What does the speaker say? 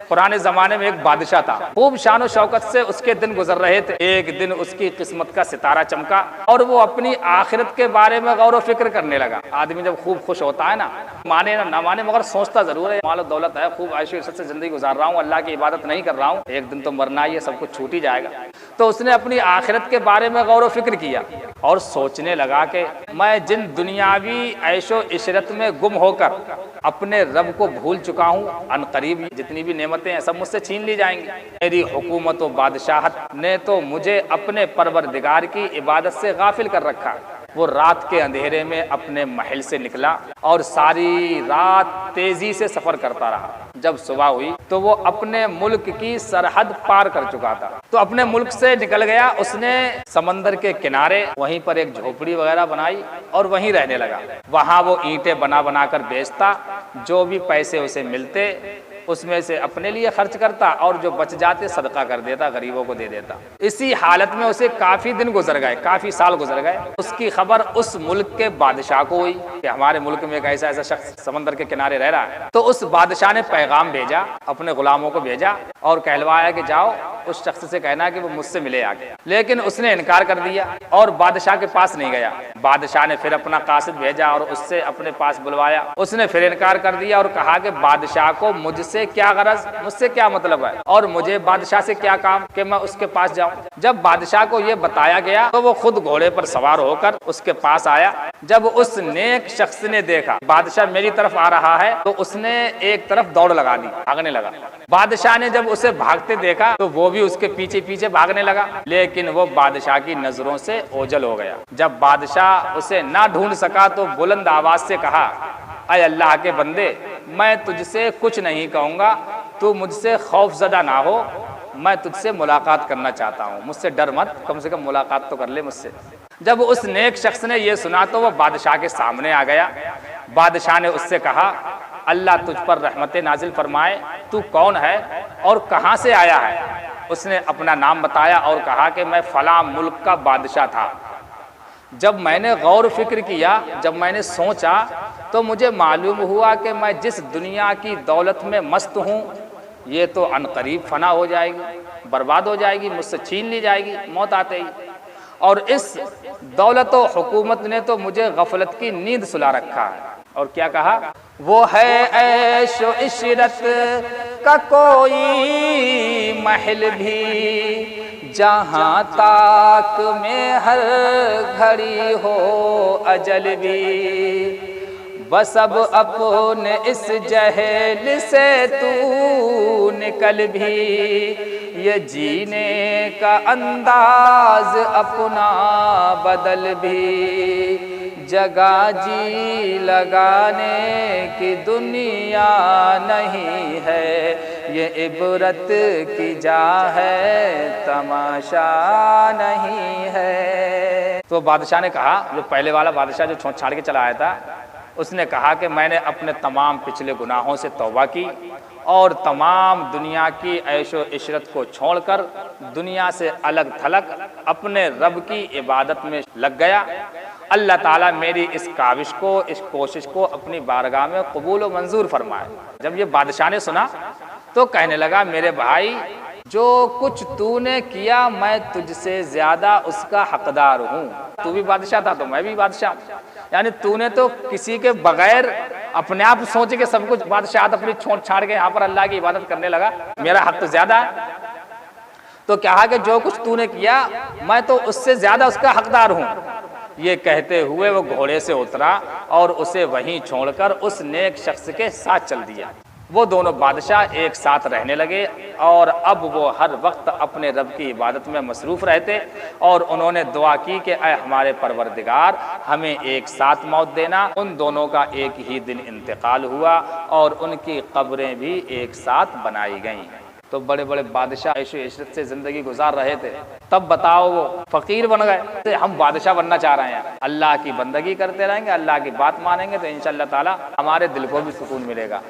पुराने जमाने में एक बादशाह था, खूब शान और शौकत से उसके दिन गुजर रहे थे। एक दिन उसकी किस्मत का सितारा चमका और वो अपनी आखिरत के बारे में गौर व फिक्र करने लगा। आदमी जब खूब खुश होता है ना, माने ना माने मगर सोचता जरूर है, मालो दौलत है, खूब आयशो इज्जत से जिंदगी गुजार रहा हूँ, अल्लाह की इबादत नहीं कर रहा हूँ, एक दिन तो मरना ही है, सब कुछ छूट ही जाएगा। तो उसने अपनी आखिरत के बारे में गौर व फिक्र किया और सोचने लगा कि मैं जिन दुनियावी ऐशो इशरत में गुम होकर अपने रब को भूल चुका हूँ, अनकरीब जितनी भी नेमतें हैं सब मुझसे छीन ली जाएंगी। मेरी हुकूमत व बादशाहत ने तो मुझे अपने परवरदिगार की इबादत से गाफिल कर रखा। वो रात के अंधेरे में अपने महल से निकला और सारी रात तेजी से सफर करता रहा। जब सुबह हुई तो वो अपने मुल्क की सरहद पार कर चुका था, तो अपने मुल्क से निकल गया। उसने समंदर के किनारे वहीं पर एक झोपड़ी वगैरह बनाई और वहीं रहने लगा। वहां वो ईंटें बना बना कर बेचता, जो भी पैसे उसे मिलते उसमें से अपने लिए खर्च करता और जो बच जाते सदका कर देता, गरीबों को दे देता। इसी हालत में उसे काफी दिन गुजर गए, काफी साल गुजर गए। उसकी खबर उस मुल्क के बादशाह को हुई कि हमारे मुल्क में एक ऐसा शख्स समंदर के किनारे रह रहा है। तो उस बादशाह ने पैगाम भेजा, अपने गुलामों को भेजा और कहलवाया कि जाओ उस शख्स से कहना कि वो मुझसे मिले आके। लेकिन उसने इनकार कर दिया और बादशाह के पास नहीं गया। बादशाह ने फिर अपना कासिद भेजा और उससे अपने पास बुलवाया। उसने फिर इनकार कर दिया और कहा कि बादशाह को मुझसे क्या गरज, मुझसे क्या मतलब है और मुझे बादशाह से क्या काम कि मैं उसके पास जाऊं। जब बादशाह को ये बताया गया तो वो खुद घोड़े पर सवार होकर उसके पास आया। जब उस नेक शख्स ने देखा बादशाह मेरी तरफ आ रहा है तो उसने एक तरफ दौड़ लगा दी, भागने लगा। बादशाह ने जब उसे भागते देखा तो वो भी उसके पीछे पीछे भागने लगा, लेकिन वो बादशाह की नजरों से ओझल हो गया। जब बादशाह उसे ना ढूंढ सका तो बुलंद आवाज से कहा, ऐ अल्लाह के बंदे, मैं तुझसे कुछ नहीं कहूंगा, तू मुझसे खौफजदा ना हो, मैं तुझसे मुलाकात करना चाहता हूँ, मुझसे डर मत, कम से कम मुलाकात तो कर ले मुझसे। जब उस नेक शख्स ने यह सुना तो वो बादशाह के सामने आ गया। बादशाह ने उससे कहा, अल्लाह तुझ पर रहमत नाजिल फरमाए, तू कौन है और कहाँ से आया है? उसने अपना नाम बताया और कहा कि मैं फला मुल्क का बादशाह था। जब मैंने गौर फिक्र किया, जब मैंने सोचा तो मुझे मालूम हुआ कि मैं जिस दुनिया की दौलत में मस्त हूँ ये तो अनकरीब फना हो जाएगी, बर्बाद हो जाएगी, मुझसे छीन ली जाएगी मौत आते ही। और इस दौलत और हुकूमत ने तो मुझे गफलत की नींद सुला रखा है। और क्या कहा, वो है ऐशो इशरत का कोई महल भी, जहाँ ताक में हर घड़ी हो अजल भी। बस अब अपने इस जहल से तू निकल भी, ये जीने का अंदाज अपना बदल भी। जगह जी लगाने की दुनिया नहीं है, ये इबरत की जा है, तमाशा नहीं है। तो बादशाह ने कहा, जो पहले वाला बादशाह जो छोड़ छाड़ के चला आया था, उसने कहा कि मैंने अपने तमाम पिछले गुनाहों से तौबा की और तमाम दुनिया की ऐशो इशरत को छोड़कर दुनिया से अलग थलग अपने रब की इबादत में लग गया। अल्लाह ताला मेरी इस काविश को, इस कोशिश को अपनी बारगाह में कबूल व मंजूर फरमाए। जब ये बादशाह ने सुना तो कहने लगा, मेरे भाई जो कुछ तूने किया मैं तुझसे ज्यादा उसका हकदार हूँ। तू भी बादशाह था तो मैं भी बादशाह, यानी तूने तो किसी के बगैर अपने आप सोच के सब कुछ बादशाह अपनी छोड़ छाड़ के यहाँ पर अल्लाह की इबादत करने लगा, मेरा हक तो ज्यादा है। तो कहा कि जो कुछ तूने किया मैं तो उससे ज्यादा उसका हकदार हूँ। ये कहते हुए वो घोड़े से उतरा और उसे वहीं छोड़कर उस नेक शख्स के साथ चल दिया। वो दोनों बादशाह एक साथ रहने लगे और अब वो हर वक्त अपने रब की इबादत में मसरूफ रहते और उन्होंने दुआ की कि ऐ हमारे परवरदिगार हमें एक साथ मौत देना। उन दोनों का एक ही दिन इंतकाल हुआ और उनकी कब्रें भी एक साथ बनाई गईं। तो बड़े बड़े बादशाह ऐशो इशरत से जिंदगी गुजार रहे थे, तब बताओ वो फकीर बन गए। हम बादशाह बनना चाह रहे हैं, अल्लाह की बंदगी करते रहेंगे, अल्लाह की बात मानेंगे तो इंशाअल्लाह ताला हमारे दिल को भी सुकून मिलेगा।